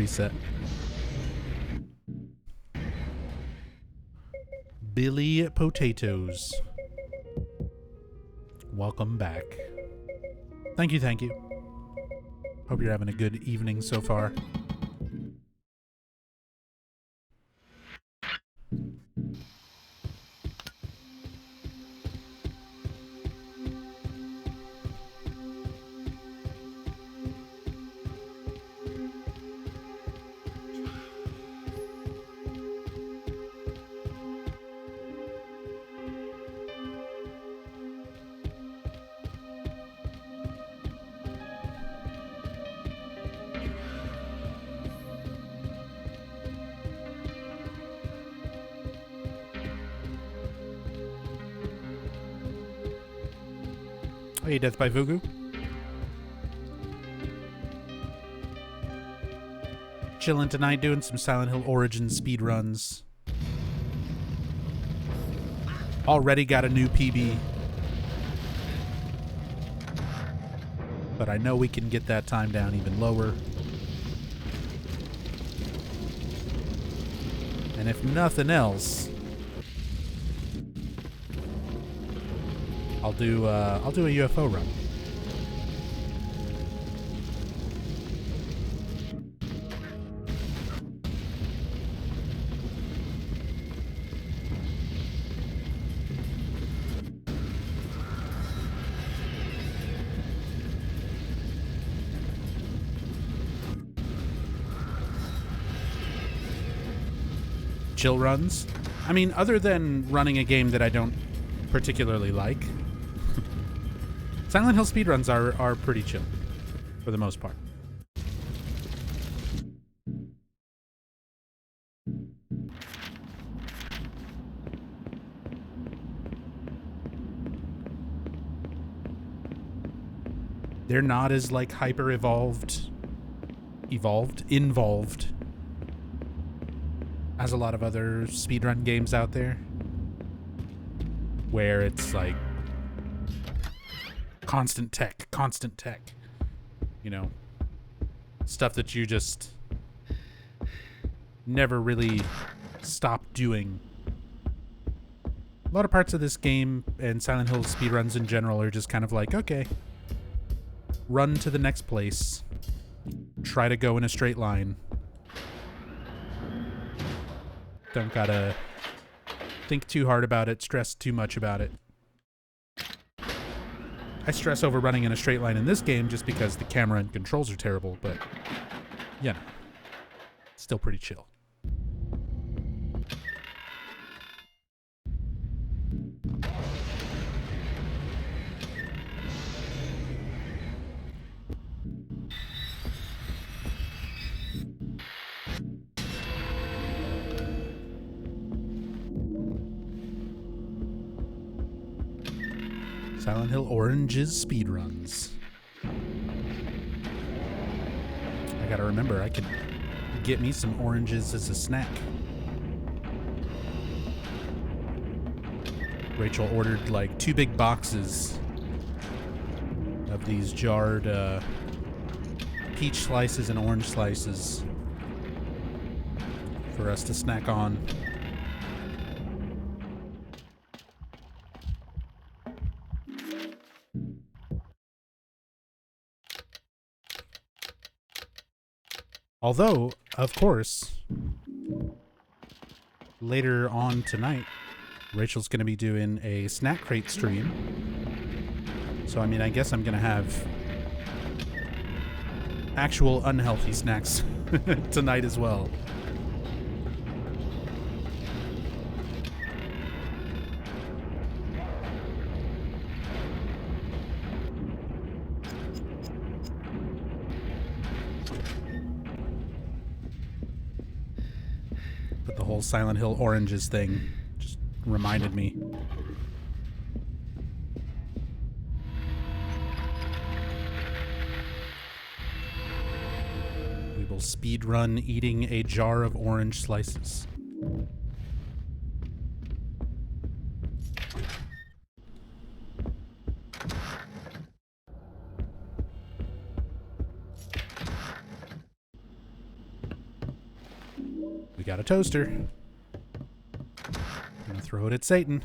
reset. Billy Potatoes. Welcome back. Thank you, thank you. Hope you're having a good evening so far. Hey, Death by Vugu. Chilling tonight, doing some Silent Hill Origins speedruns. Already got a new PB. But I know we can get that time down even lower. And if nothing else, I'll do a UFO run. Chill runs. I mean, other than running a game that I don't particularly like, Silent Hill speedruns are pretty chill, for the most part. They're not as, like, involved as a lot of other speedrun games out there, where it's, like, constant tech, you know, stuff that you just never really stop doing. A lot of parts of this game and Silent Hill speedruns in general are just kind of like, okay, run to the next place, try to go in a straight line. Don't gotta think too hard about it, stress too much about it. I stress over running in a straight line in this game just because the camera and controls are terrible, but, you know, still pretty chill. Silent Hill Orange's speedruns. I gotta remember, I could get me some oranges as a snack. Rachel ordered like 2 big boxes of these jarred peach slices and orange slices for us to snack on. Although, of course, later on tonight, Rachel's going to be doing a snack crate stream. So, I mean, I guess I'm going to have actual unhealthy snacks tonight as well. But the whole Silent Hill Oranges thing just reminded me. We will speedrun eating a jar of orange slices. We got a toaster. Gonna throw it at Satan.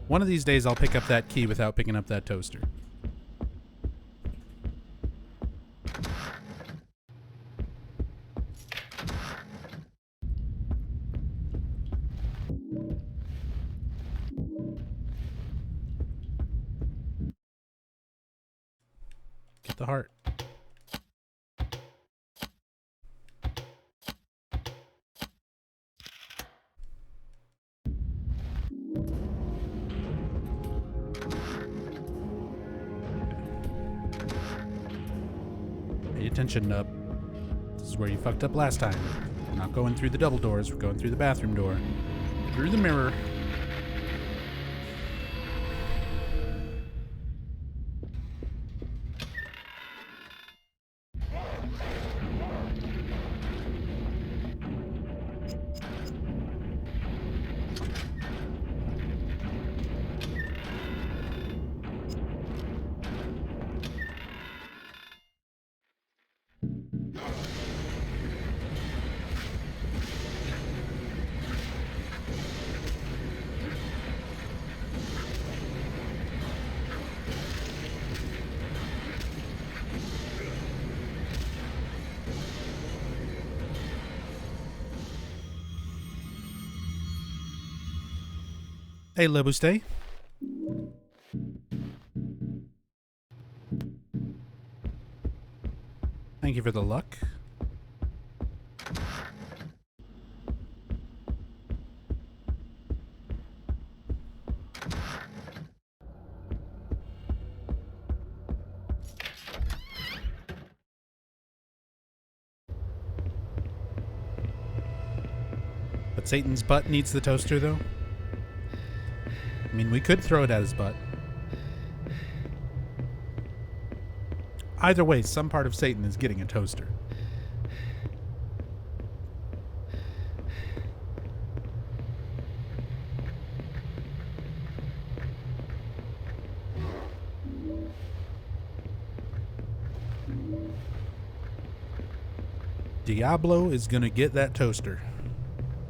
One of these days I'll pick up that key without picking up that toaster. Get the heart. Pay attention, Nub. This is where you fucked up last time. We're not going through the double doors, we're going through the bathroom door. Through the mirror. Hey, Lebuste. Thank you for the luck. But Satan's butt needs the toaster, though. I mean, we could throw it at his butt. Either way, some part of Satan is getting a toaster. Diablo is gonna get that toaster.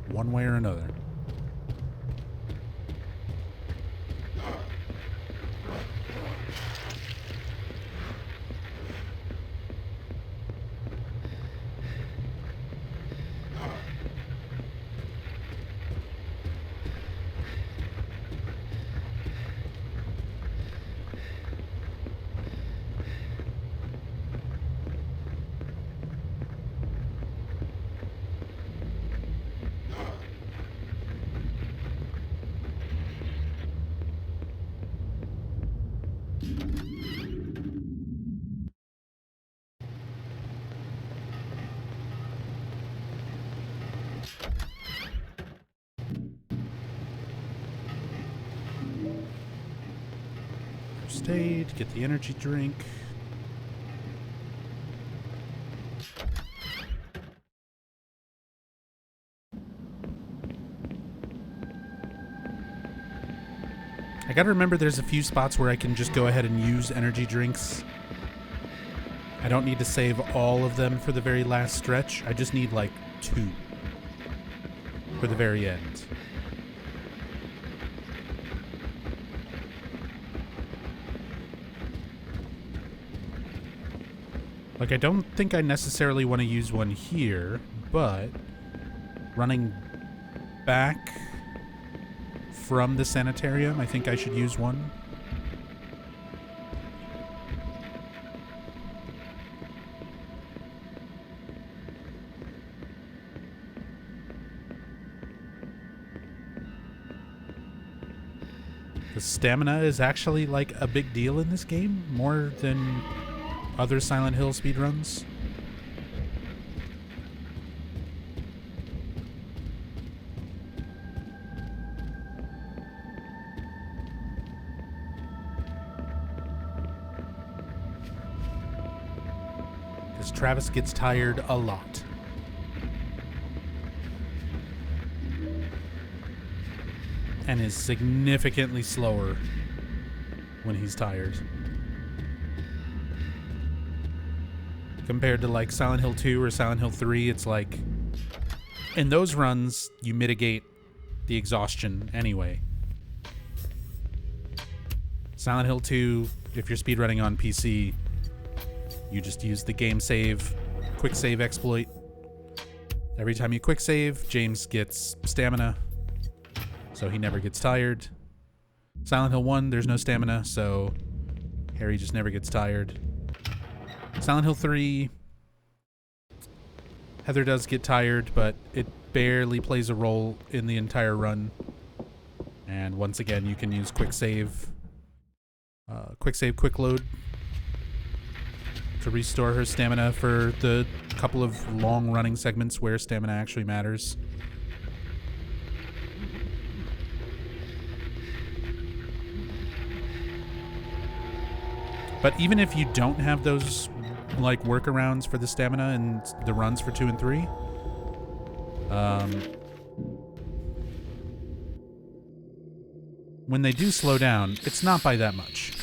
One way or another. First aid, get the energy drink. I gotta remember there's a few spots where I can just go ahead and use energy drinks. I don't need to save all of them for the very last stretch. I just need like 2 for the very end. Like, I don't think I necessarily want to use one here, but running back from the sanitarium, I think I should use one. The stamina is actually like a big deal in this game, more than other Silent Hill speedruns. Because Travis gets tired a lot. And is significantly slower when he's tired. Compared to like Silent Hill 2 or Silent Hill 3, it's like In those runs, you mitigate the exhaustion anyway. Silent Hill 2, if you're speedrunning on PC, you just use the game save, quick save exploit. Every time you quick save, James gets stamina, so he never gets tired. Silent Hill 1, there's no stamina, so Harry just never gets tired. Silent Hill 3, Heather does get tired, but it barely plays a role in the entire run. And once again, you can use quick save, quick load to restore her stamina for the couple of long running segments where stamina actually matters. But even if you don't have those like workarounds for the stamina and the runs for 2 and 3, when they do slow down, it's not by that much.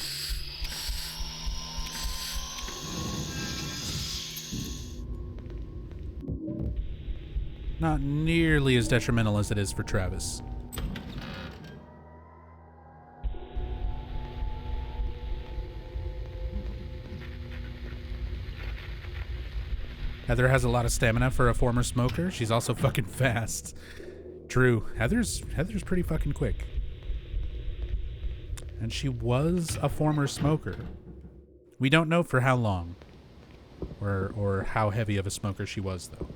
Not nearly as detrimental as it is for Travis. Heather has a lot of stamina for a former smoker. She's also fucking fast. True. Heather's pretty fucking quick. And she was a former smoker. We don't know for how long. Or how heavy of a smoker she was, though.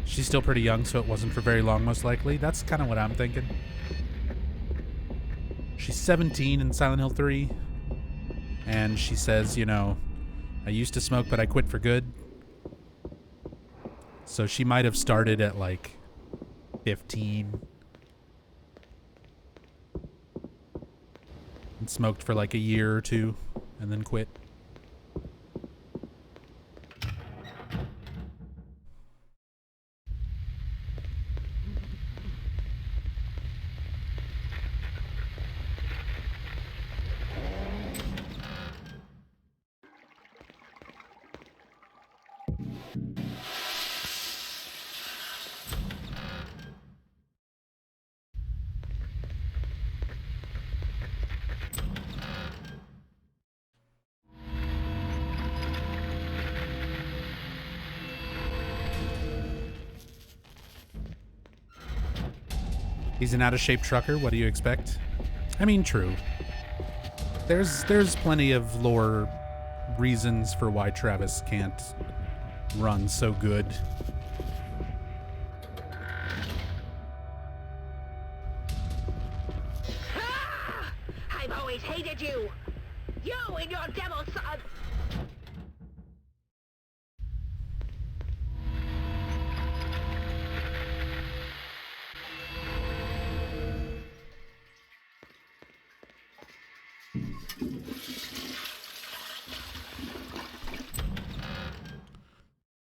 She's still pretty young, so it wasn't for very long, most likely. That's kind of what I'm thinking. She's 17 in Silent Hill 3. And she says, you know, I used to smoke, but I quit for good. So she might have started at, like, 15. And smoked for, like, a year or two, and then quit. He's an out-of-shape trucker. What do you expect? I mean, true. There's plenty of lore reasons for why Travis can't run so good. Ah! I've always hated you! You and your devil son!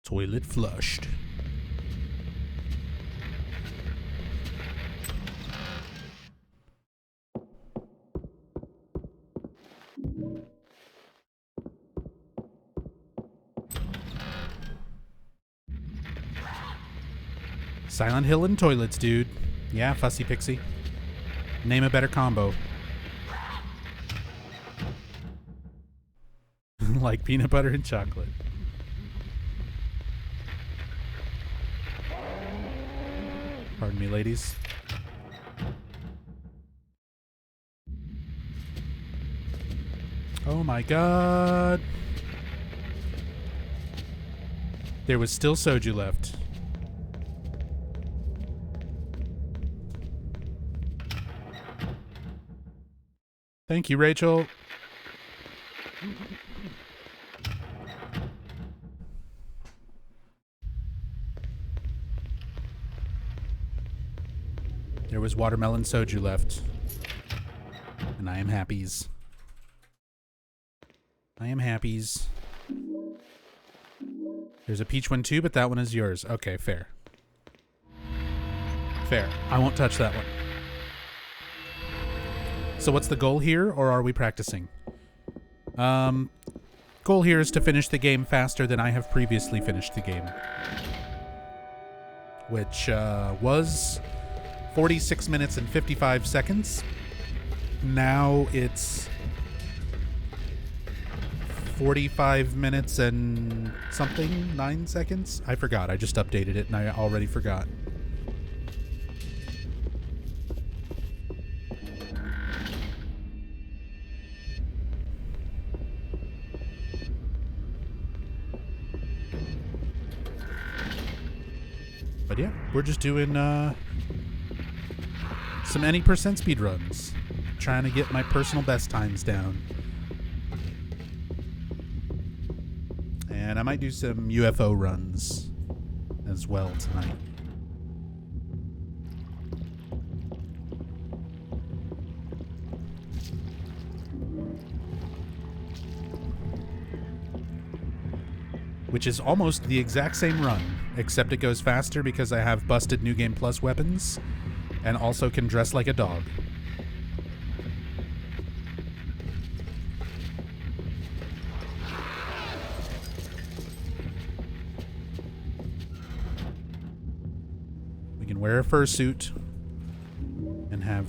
Toilet flushed. Silent Hill and toilets, dude. Yeah, Fussy Pixie. Name a better combo. Like peanut butter and chocolate. Pardon me, ladies. Oh my god. There was still soju left. Thank you, Rachel. There was watermelon soju left. And I am happies. I am happies. There's a peach one too, but that one is yours. Okay, fair. Fair. I won't touch that one. So what's the goal here, or are we practicing? Goal here is to finish the game faster than I have previously finished the game. Which was 46 minutes and 55 seconds. Now it's 45 minutes and something, 9 seconds? I forgot. I just updated it and I already forgot. But yeah, we're just doing some any percent speedruns. Trying to get my personal best times down. And I might do some UFO runs as well tonight. Which is almost the exact same run, except it goes faster because I have busted New Game Plus weapons and also can dress like a dog. We can wear a fursuit and have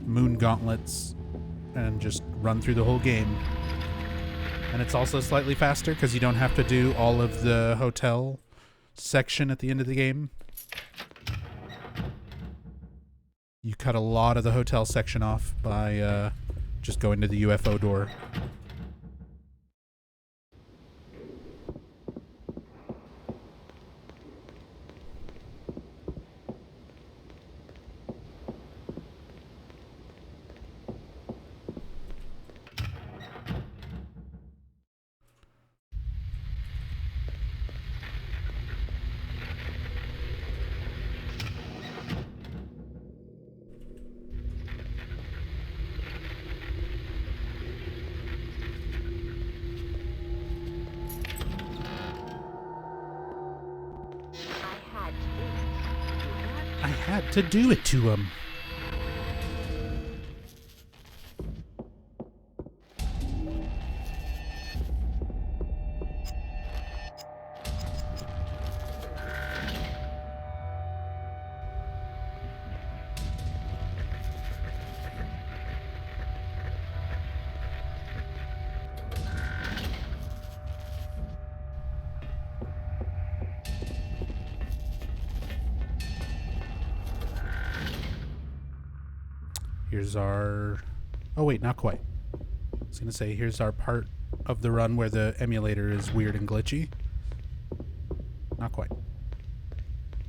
moon gauntlets and just run through the whole game. And it's also slightly faster because you don't have to do all of the hotel section at the end of the game. You cut a lot of the hotel section off by just going to the UFO door. I had to do it to him. Here's our... Oh, wait, not quite. I was going to say, here's our part of the run where the emulator is weird and glitchy. Not quite.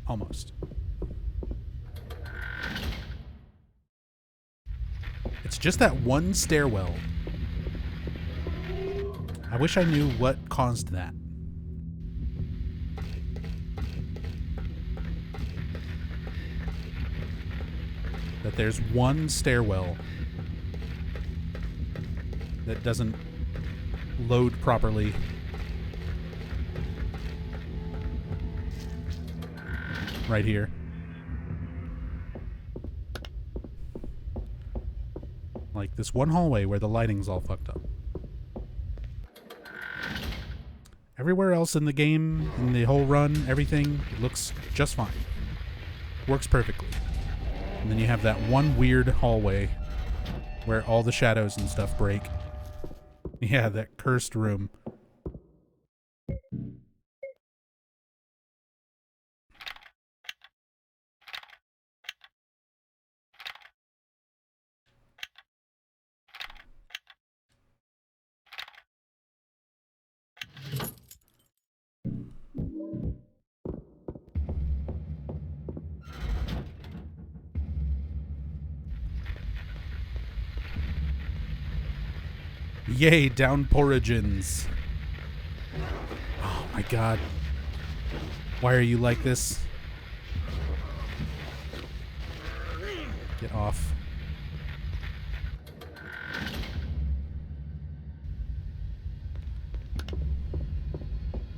Almost. It's just that one stairwell. I wish I knew what caused that. That there's one stairwell that doesn't load properly. Right here. Like this one hallway where the lighting's all fucked up. Everywhere else in the game, in the whole run, everything, it looks just fine. Works perfectly. And then you have that one weird hallway where all the shadows and stuff break. Yeah, that cursed room. Yay, down porridgens. Oh my god. Why are you like this? Get off.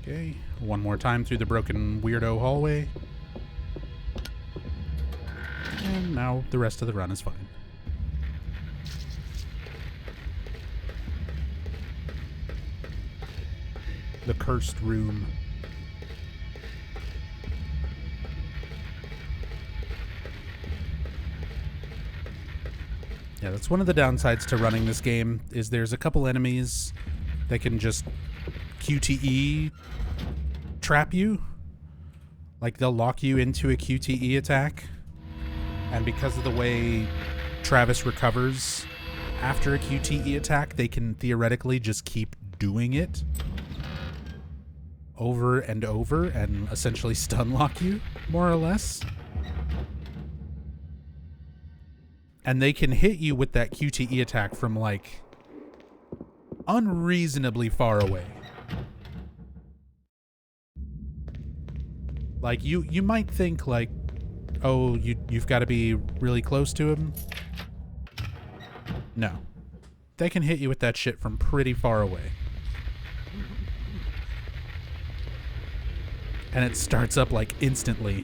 Okay, one more time through the broken weirdo hallway. And now the rest of the run is fine. The cursed room. Yeah, that's one of the downsides to running this game, is there's a couple enemies that can just QTE trap you. Like, they'll lock you into a QTE attack. And because of the way Travis recovers after a QTE attack, they can theoretically just keep doing it over and over and essentially stun lock you, more or less. And they can hit you with that QTE attack from, like, unreasonably far away. Like, you might think, like, oh, you've got to be really close to him. No. They can hit you with that shit from pretty far away. And it starts up, like, instantly.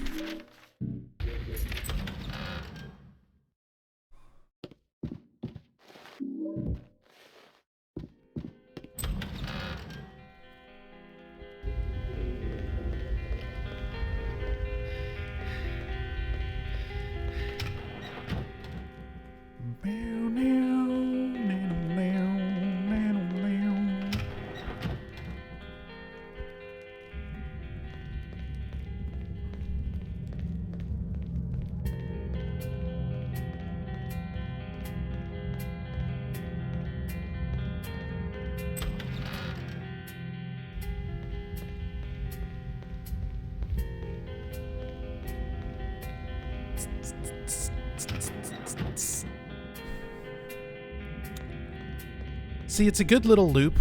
See, it's a good little loop.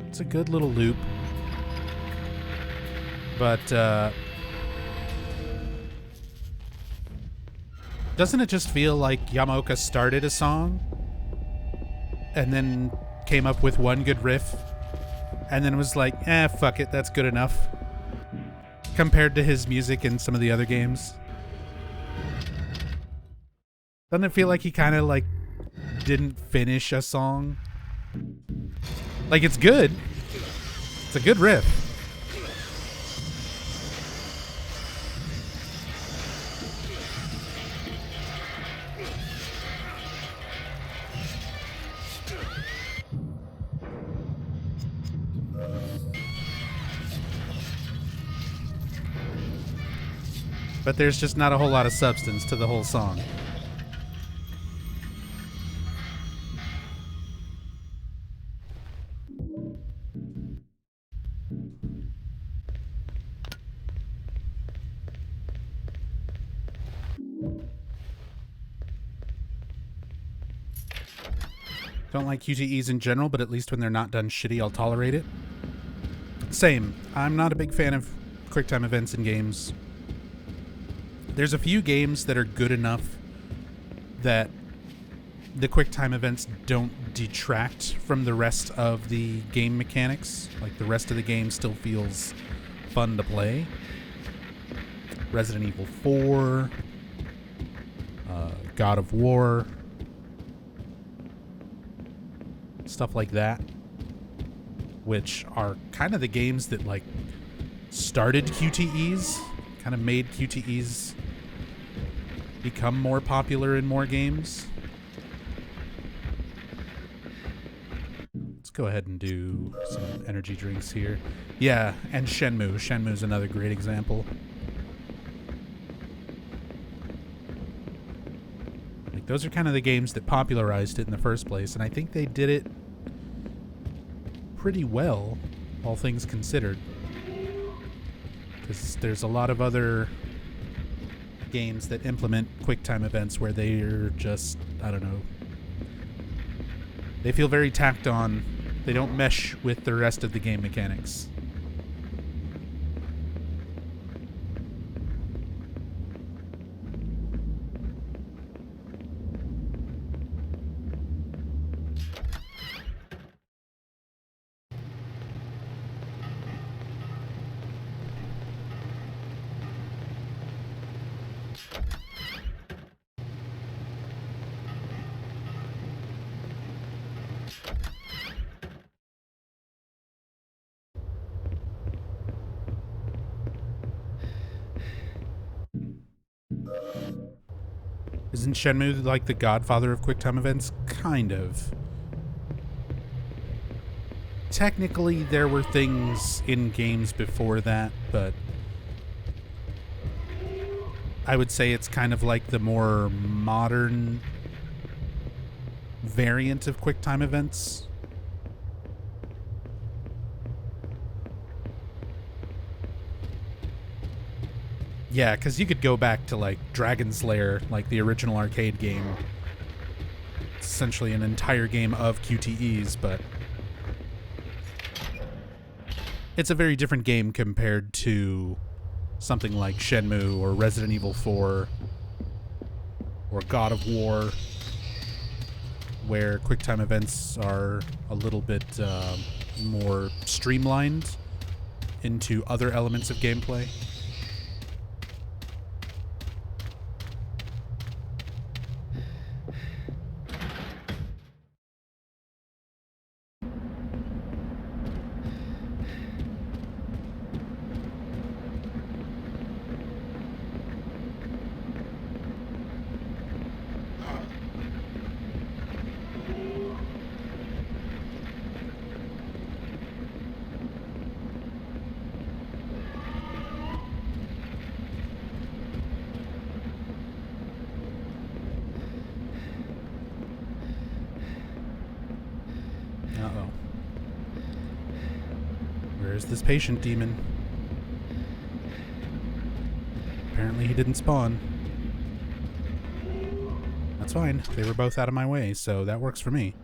It's a good little loop. But, doesn't it just feel like Yamaoka started a song and then came up with one good riff and then was like, fuck it, that's good enough, compared to his music in some of the other games? Doesn't it feel like he kind of, like, didn't finish a song? Like, it's good. It's a good riff. But there's just not a whole lot of substance to the whole song. Don't like QTEs in general, but at least when they're not done shitty, I'll tolerate it. Same. I'm not a big fan of QuickTime events in games. There's a few games that are good enough that the QuickTime events don't detract from the rest of the game mechanics. Like, the rest of the game still feels fun to play. Resident Evil 4, God of War, stuff like that, which are kind of the games that, like, started QTEs, kind of made QTEs become more popular in more games. Let's go ahead and do some energy drinks here. Yeah, and Shenmue. Shenmue's another great example. Like, those are kind of the games that popularized it in the first place, and I think they did it pretty well, all things considered. Because there's a lot of other games that implement QuickTime events where they're just, I don't know, they feel very tacked on. They don't mesh with the rest of the game mechanics. Isn't Shenmue like the godfather of QuickTime events? Kind of. Technically, there were things in games before that, but I would say it's kind of like the more modern variant of QuickTime events. Yeah, because you could go back to, like, Dragon's Lair, like the original arcade game. It's essentially an entire game of QTEs, but it's a very different game compared to something like Shenmue or Resident Evil 4 or God of War, where QuickTime events are a little bit more streamlined into other elements of gameplay. Uh-oh. Where's this patient demon? Apparently he didn't spawn. That's fine. They were both out of my way, so that works for me.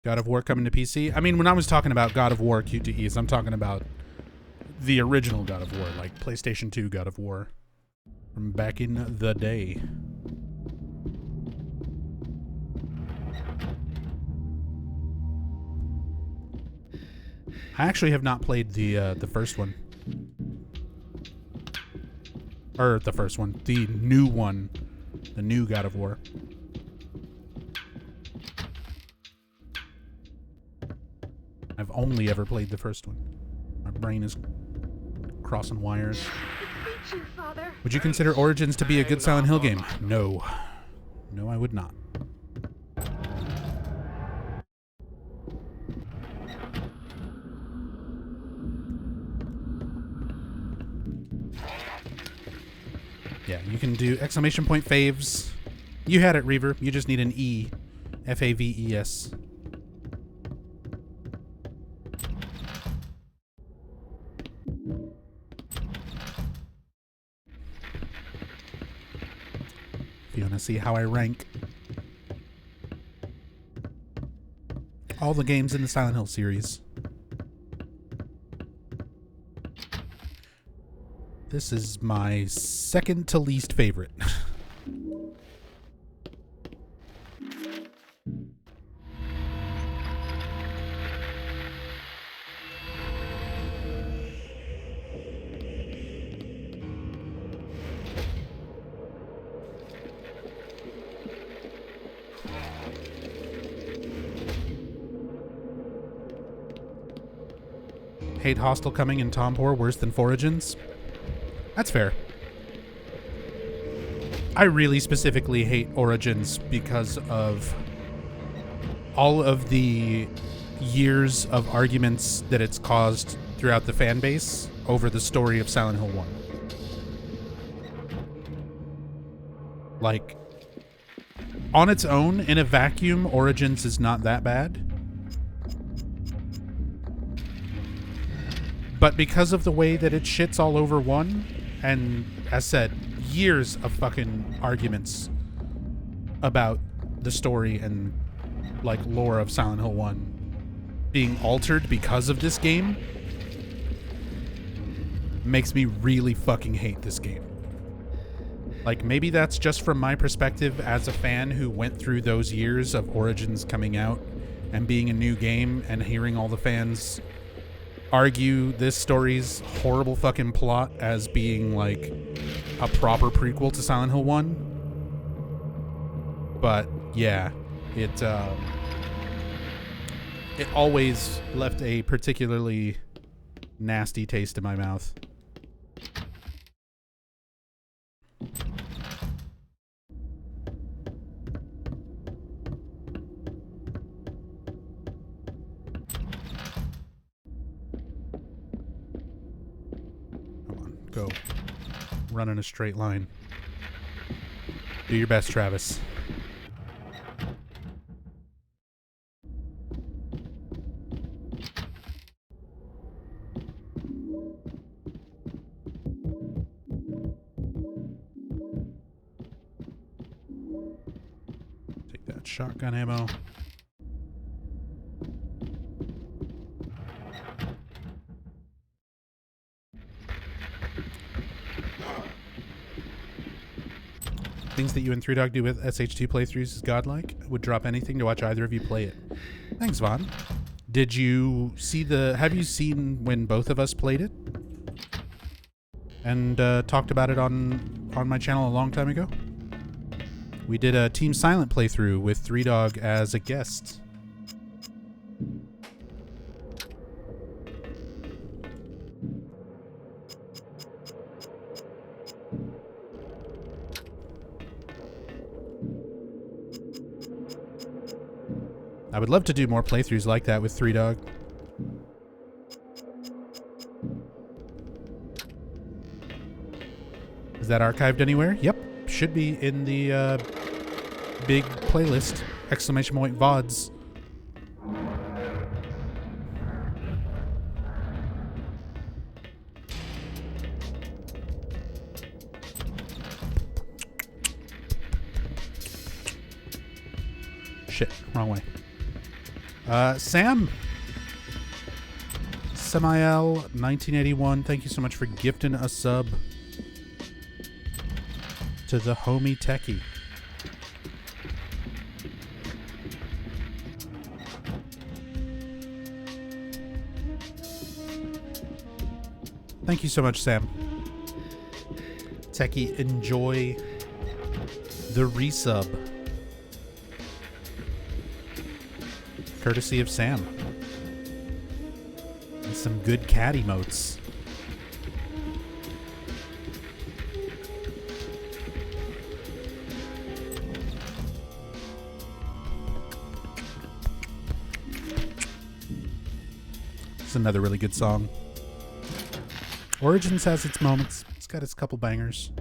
God of War coming to PC? I mean, when I was talking about God of War QTEs, I'm talking about the original God of War, like PlayStation 2 God of War from back in the day. I actually have not played the first one. Or the first one. The new one. The new God of War. I've only ever played the first one. My brain is crossing wires. Would you consider Origins to be a good Silent Hill game? No. No, I would not. Yeah, you can do exclamation point faves. You had it, Reaver. You just need an E. Faves. If you want to see how I rank all the games in the Silent Hill series. This is my second to least favorite. Hate Hostel coming and Tompor worse than Foragins? That's fair. I really specifically hate Origins because of all of the years of arguments that it's caused throughout the fan base over the story of Silent Hill 1. Like, on its own, in a vacuum, Origins is not that bad. But because of the way that it shits all over 1, and as said, years of fucking arguments about the story and like lore of Silent Hill 1 being altered because of this game makes me really fucking hate this game. Like, maybe that's just from my perspective as a fan who went through those years of Origins coming out and being a new game and hearing all the fans argue this story's horrible fucking plot as being like a proper prequel to Silent Hill 1. But yeah, it always left a particularly nasty taste in my mouth. Go. Run in a straight line. Do your best, Travis. Take that shotgun ammo. Things that you and 3Dog do with SH2 playthroughs is godlike. Would drop anything to watch either of you play it. Thanks, Vaughn. Did you see have you seen when both of us played it? And talked about it on my channel a long time ago? We did a Team Silent playthrough with 3Dog as a guest. I would love to do more playthroughs like that with 3Dog. Is that archived anywhere? Yep. Should be in the big playlist. Exclamation point VODs. Shit. Wrong way. Sam Samael 1981, thank you so much for gifting a sub to the homie techie. Thank you so much, Sam. Techie, enjoy the resub. Courtesy of Sam. And some good cat emotes. It's another really good song. Origins has its moments. It's got its couple bangers.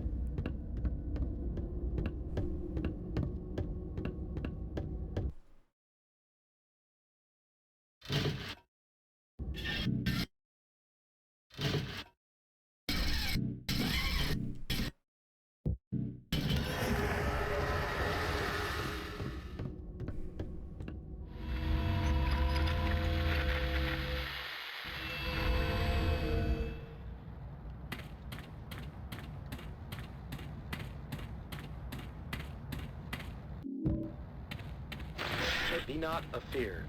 Be not afeared.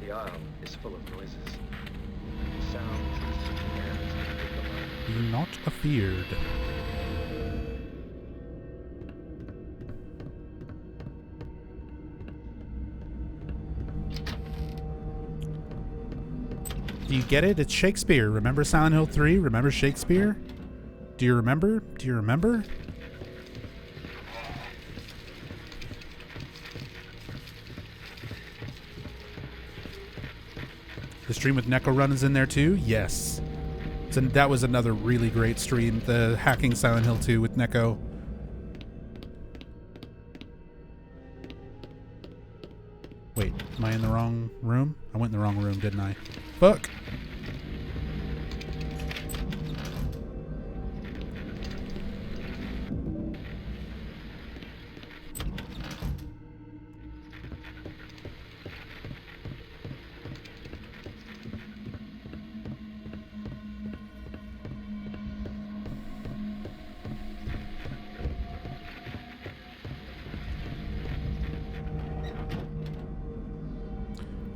The isle is full of noises. Sounds and Be not afeared. Do you get it? It's Shakespeare. Remember Silent Hill 3? Remember Shakespeare? Do you remember? Do you remember? The stream with Neko Run is in there too? Yes. That was another really great stream. The Hacking Silent Hill 2 with Neko. Wait, am I in the wrong room? I went in the wrong room, didn't I? Fuck!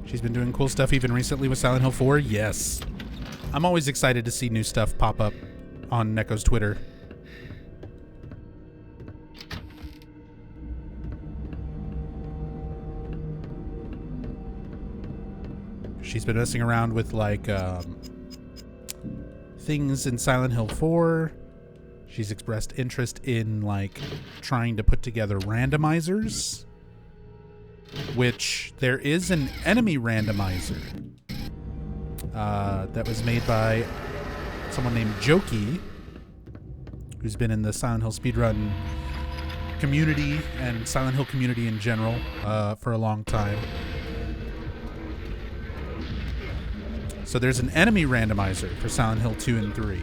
She's been doing cool stuff even recently with Silent Hill 4. Yes. I'm always excited to see new stuff pop up on Neko's Twitter. She's been messing around with like things in Silent Hill 4. She's expressed interest in like trying to put together randomizers, which there is an enemy randomizer that was made by someone named Jokey, who's been in the Silent Hill speedrun community and Silent Hill community in general for a long time. So there's an enemy randomizer for Silent Hill 2 and 3.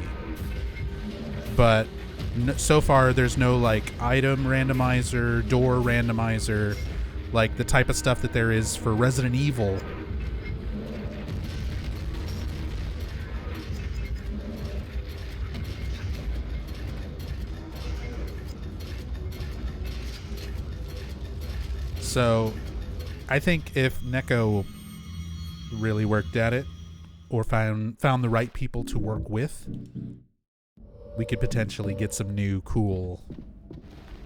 But so far there's no like item randomizer, door randomizer, like the type of stuff that there is for Resident Evil. So I think if Neko really worked at it, or found the right people to work with, we could potentially get some new cool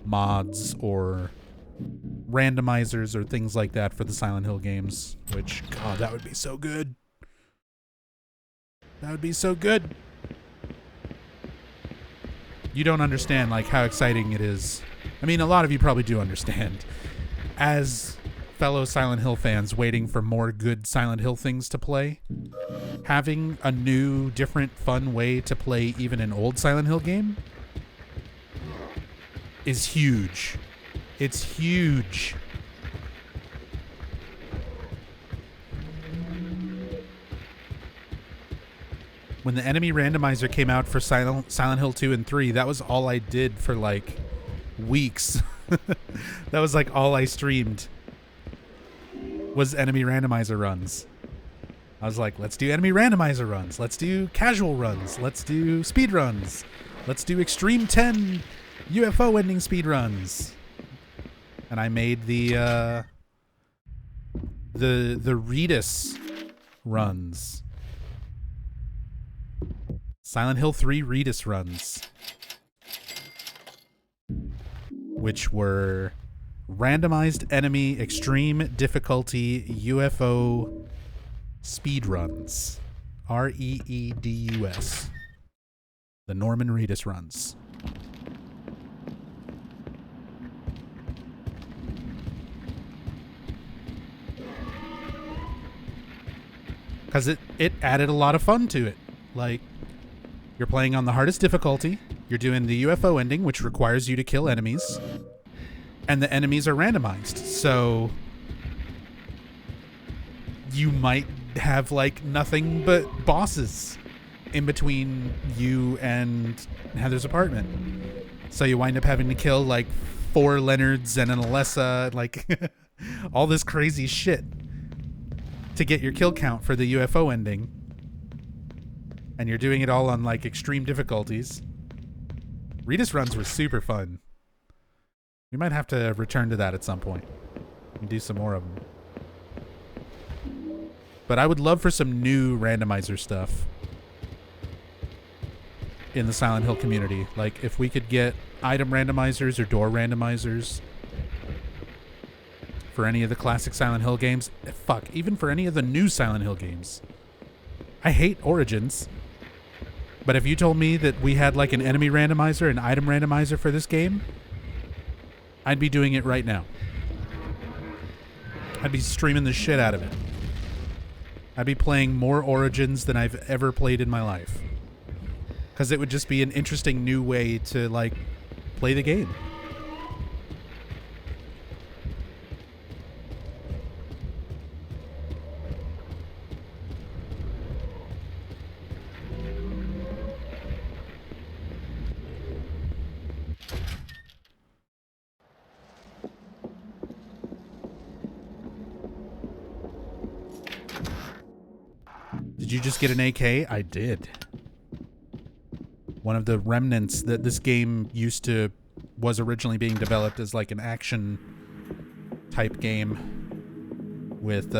mods or randomizers or things like that for the Silent Hill games, which, God, that would be so good. That would be so good. You don't understand, like, how exciting it is. I mean, a lot of you probably do understand. As fellow Silent Hill fans waiting for more good Silent Hill things to play, having a new, different, fun way to play even an old Silent Hill game is huge. It's huge. When the enemy randomizer came out for Silent Hill 2 and 3, that was all I did for like weeks. That was like all I streamed was enemy randomizer runs. I was like, let's do enemy randomizer runs. Let's do casual runs. Let's do speed runs. Let's do extreme 10 UFO ending speed runs. And I made the Redis runs. Silent Hill 3 Redis runs, which were randomized enemy extreme difficulty UFO speedruns. Reedus. The Norman Reedus runs. Because it added a lot of fun to it. Like, you're playing on the hardest difficulty. You're doing the UFO ending, which requires you to kill enemies. And the enemies are randomized. So you might have like nothing but bosses in between you and Heather's apartment. So you wind up having to kill like 4 Leonards and an Alessa, like all this crazy shit to get your kill count for the UFO ending. And you're doing it all on like extreme difficulties. Redis runs were super fun. We might have to return to that at some point and do some more of them. But I would love for some new randomizer stuff in the Silent Hill community. Like if we could get item randomizers or door randomizers for any of the classic Silent Hill games. Fuck, even for any of the new Silent Hill games. I hate Origins. But if you told me that we had like an enemy randomizer, an item randomizer for this game, I'd be doing it right now. I'd be streaming the shit out of it. I'd be playing more Origins than I've ever played in my life. Because it would just be an interesting new way to like play the game. Did you just get an AK? I did. One of the remnants that this game was originally being developed as like an action type game with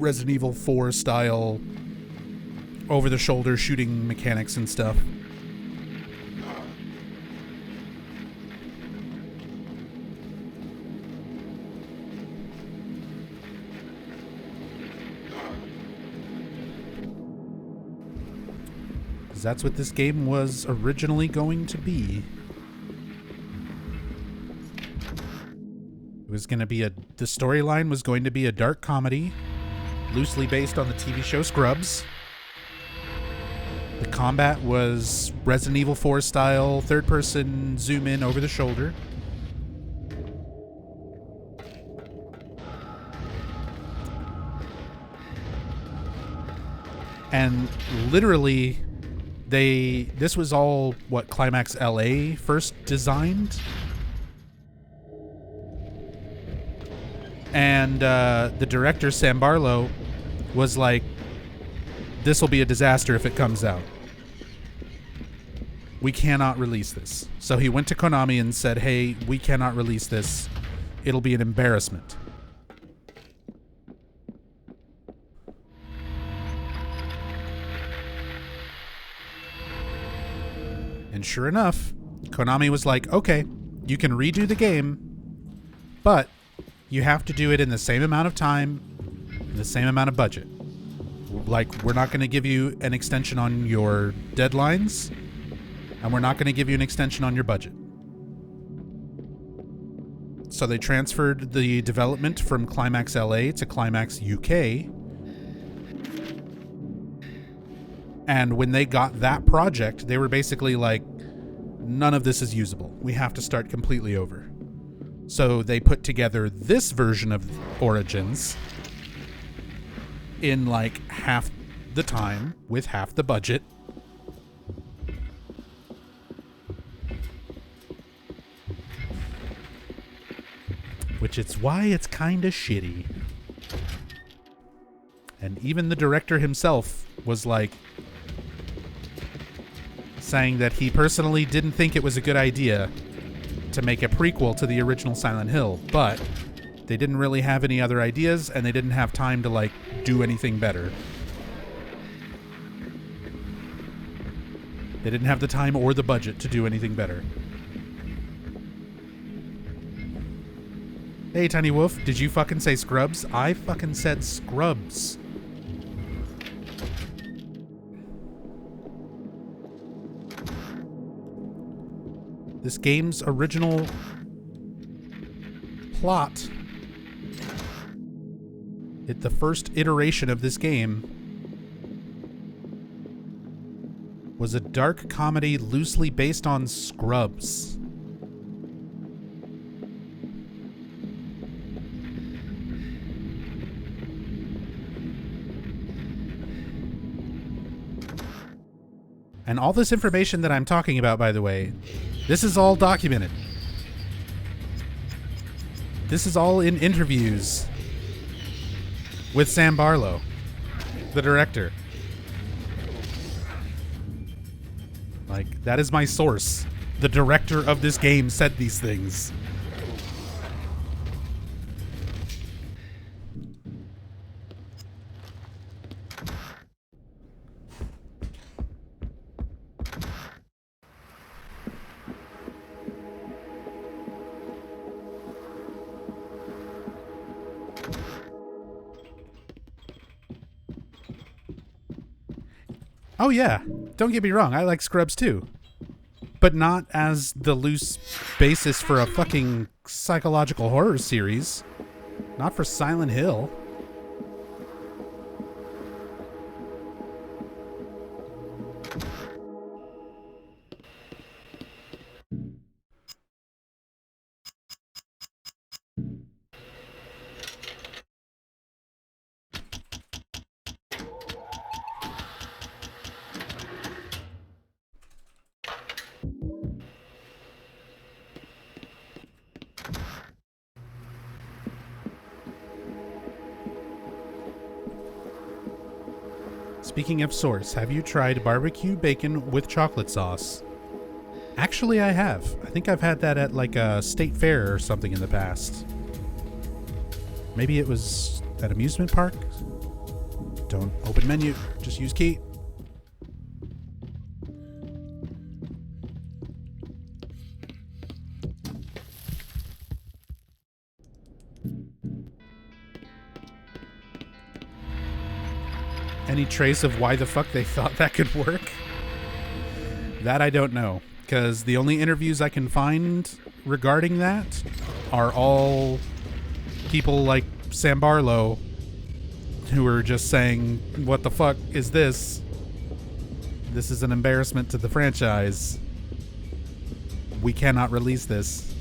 Resident Evil 4 style over-the-shoulder shooting mechanics and stuff. That's what this game was originally going to be. It was going to be the storyline was going to be a dark comedy, loosely based on the TV show Scrubs. The combat was Resident Evil 4 style, third person, zoom in over the shoulder. And literally, this was all what Climax LA first designed. And the director, Sam Barlow, was like, this will be a disaster if it comes out. We cannot release this. So he went to Konami and said, hey, we cannot release this. It'll be an embarrassment. And sure enough, Konami was like, okay, you can redo the game, but you have to do it in the same amount of time, the same amount of budget. Like, we're not going to give you an extension on your deadlines, and we're not going to give you an extension on your budget. So they transferred the development from Climax LA to Climax UK. And when they got that project, they were basically like, none of this is usable. We have to start completely over. So they put together this version of Origins in like half the time with half the budget. Which is why it's kind of shitty. And even the director himself was like, saying that he personally didn't think it was a good idea to make a prequel to the original Silent Hill, but they didn't really have any other ideas and they didn't have time to like do anything better. They didn't have the time or the budget to do anything better. Hey, Tiny Wolf, did you fucking say Scrubs? I fucking said Scrubs. This game's original plot, the first iteration of this game, was a dark comedy loosely based on Scrubs. And all this information that I'm talking about, by the way, this is all documented. This is all in interviews with Sam Barlow, the director. Like, that is my source. The director of this game said these things. Oh yeah, don't get me wrong, I like Scrubs too. But not as the loose basis for a fucking psychological horror series. Not for Silent Hill. Speaking of source, have you tried barbecue bacon with chocolate sauce? Actually, I have. I think I've had that at like a state fair or something in the past. Maybe it was at amusement park? Don't open menu. Just use key. Any trace of why the fuck they thought that could work? That I don't know. Because the only interviews I can find regarding that are all people like Sam Barlow who are just saying, what the fuck is this? This is an embarrassment to the franchise. We cannot release this.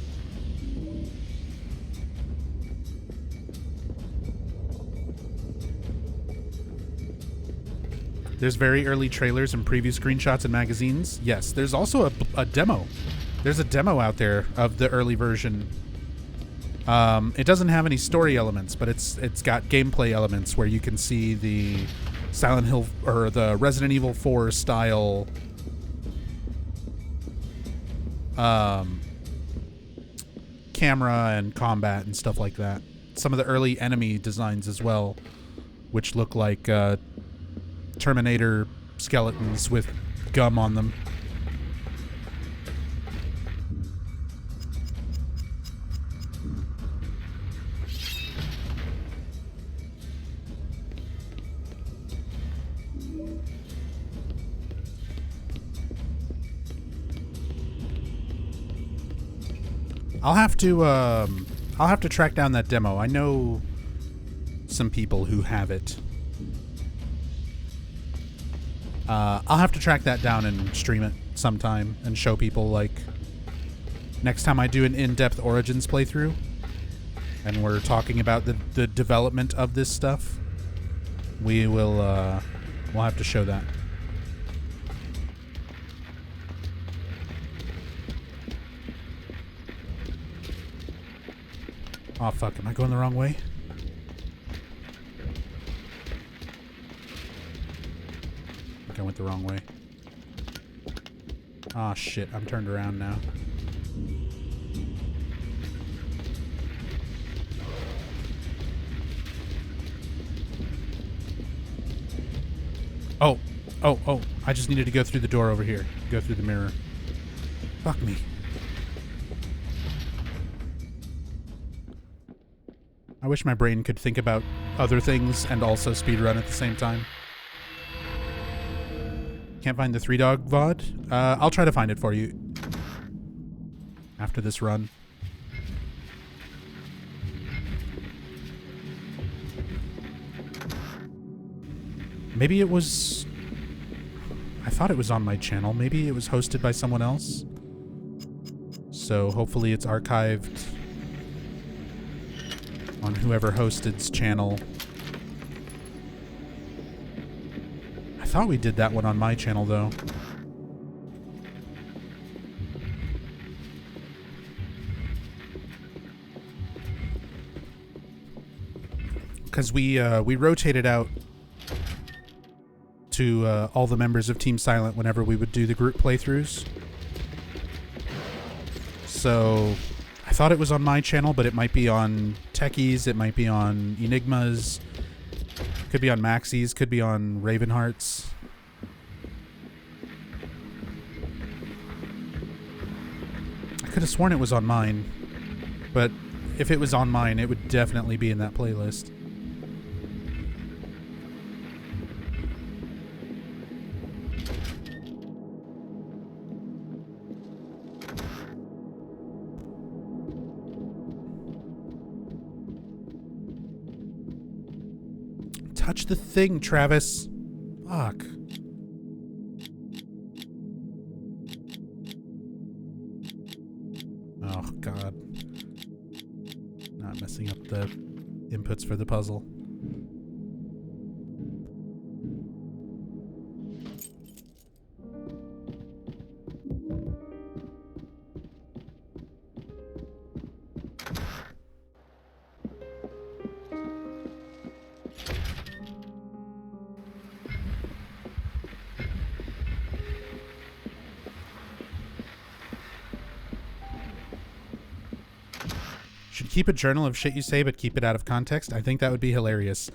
There's very early trailers and preview screenshots in magazines. Yes, there's also a demo. There's a demo out there of the early version. It doesn't have any story elements, but it's got gameplay elements where you can see the Silent Hill or the Resident Evil 4 style camera and combat and stuff like that. Some of the early enemy designs as well, which look like Terminator skeletons with gum on them. I'll have to track down that demo. I know some people who have it. I'll have to track that down and stream it sometime and show people, like, next time I do an in-depth Origins playthrough and we're talking about the development of this stuff, we'll have to show that. Oh fuck, am I going the wrong way? I think I went the wrong way. Ah shit, I'm turned around now. Oh, I just needed to go through the door over here. Go through the mirror. Fuck me. I wish my brain could think about other things and also speedrun at the same time. Can't find the 3-Dog VOD? I'll try to find it for you after this run. Maybe it was... I thought it was on my channel. Maybe it was hosted by someone else. So hopefully it's archived on whoever hosted's channel. I thought we did that one on my channel, though. Because we rotated out to all the members of Team Silent whenever we would do the group playthroughs. So I thought it was on my channel, but it might be on Techies, it might be on Enigma's, could be on Maxie's, could be on Ravenheart's. I could have sworn it was on mine, but if it was on mine, it would definitely be in that playlist. Touch the thing, Travis. Fuck. Oh, God. Not messing up the inputs for the puzzle. Should keep a journal of shit you say, but keep it out of context. I think that would be hilarious.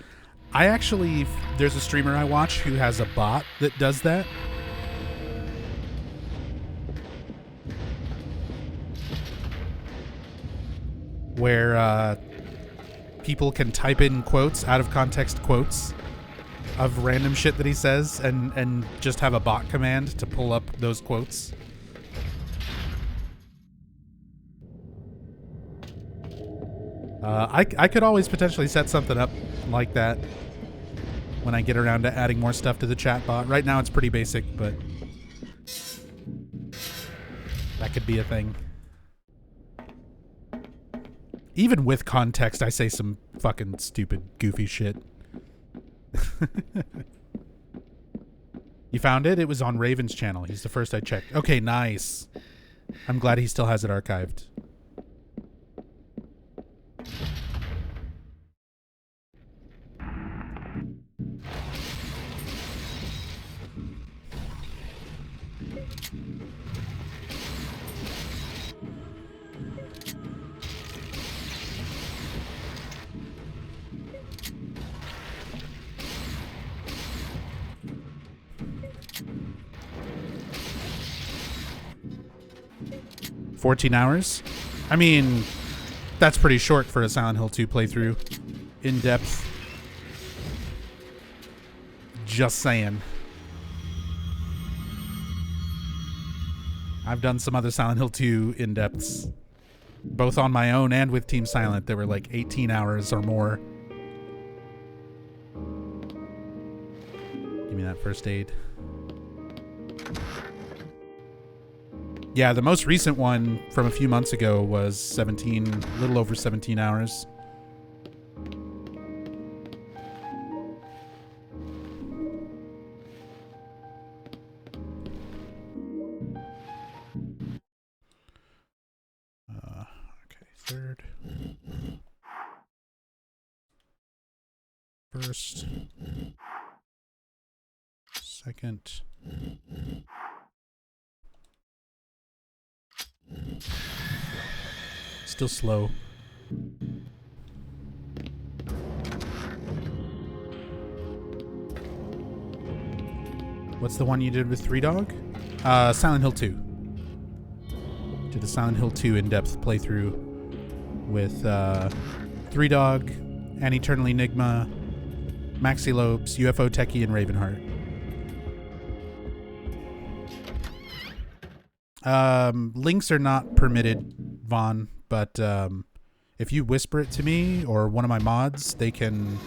I actually, there's a streamer I watch who has a bot that does that. Where people can type in quotes, out of context quotes of random shit that he says, and just have a bot command to pull up those quotes. I could always potentially set something up like that when I get around to adding more stuff to the chat bot. Right now it's pretty basic, but that could be a thing. Even with context, I say some fucking stupid, goofy shit. You found it? It was on Raven's channel. He's the first I checked. Okay, nice. I'm glad he still has it archived. $14 hours? I mean, that's pretty short for a Silent Hill 2 playthrough. In depth. Just saying. I've done some other Silent Hill 2 in depths, both on my own and with Team Silent, that were like 18 hours or more. Give me that first aid. Yeah, the most recent one from a few months ago was 17, a little over 17 hours. Okay, third. First. Second. Still slow. What's the one you did with Three Dog? Silent Hill 2. Did a Silent Hill 2 in-depth playthrough with Three Dog, An Eternal Enigma, Maxi Lopes, UFO Techie, and Ravenheart. Links are not permitted, Vaughn, but if you whisper it to me or one of my mods, they can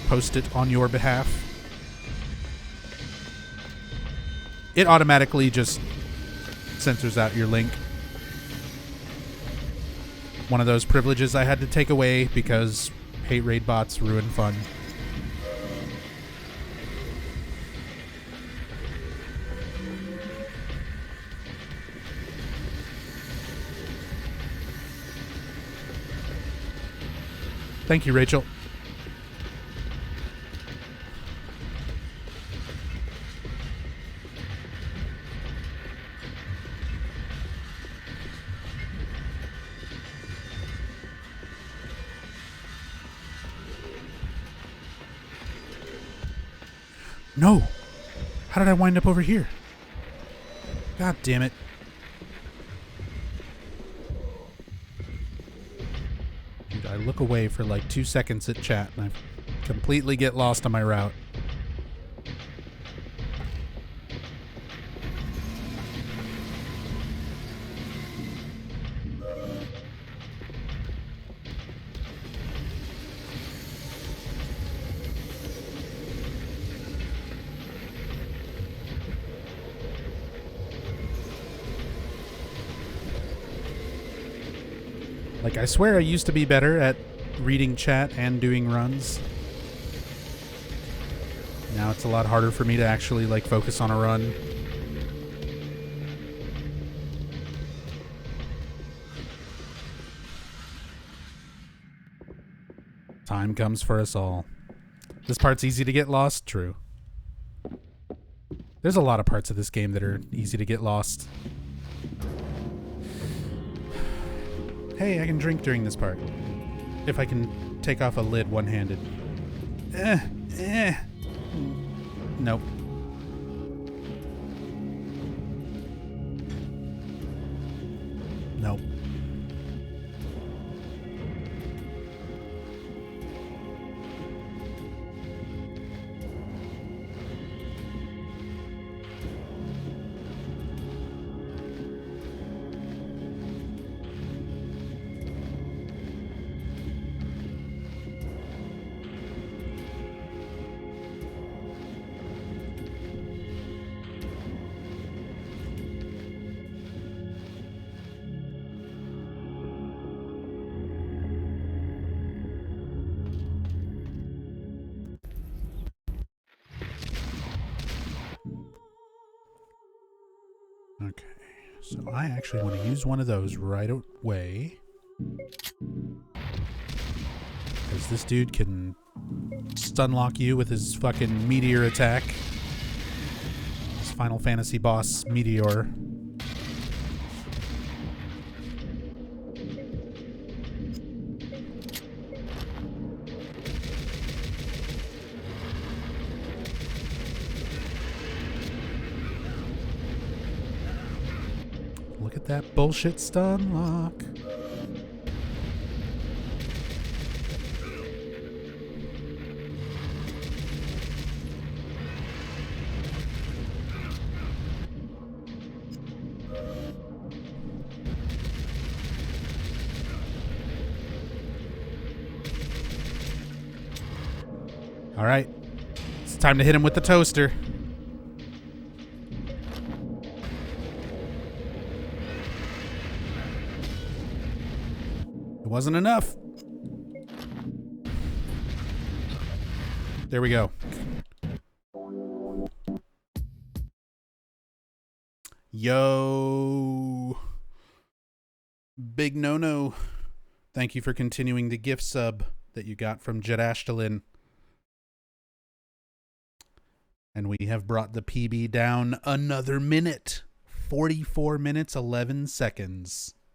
post it on your behalf. It automatically just censors out your link. One of those privileges I had to take away because hate raid bots ruin fun. Thank you, Rachel. No! How did I wind up over here? God damn it. Dude, I look away for like 2 seconds at chat and I completely get lost on my route. Like, I swear I used to be better at reading chat and doing runs. Now it's a lot harder for me to actually, like, focus on a run. Time comes for us all. This part's easy to get lost? True. There's a lot of parts of this game that are easy to get lost. Hey, I can drink during this part. If I can take off a lid one-handed. Nope. Nope. Okay, so I actually want to use one of those right away. Because this dude can stun lock you with his fucking meteor attack. His Final Fantasy boss, Meteor. Look at that bullshit stun lock. All right, it's time to hit him with the toaster. It wasn't enough. There we go. Yo. Big no-no. Thank you for continuing the gift sub that you got from Jedashtalin. And we have brought the PB down another minute. 44 minutes, 11 seconds.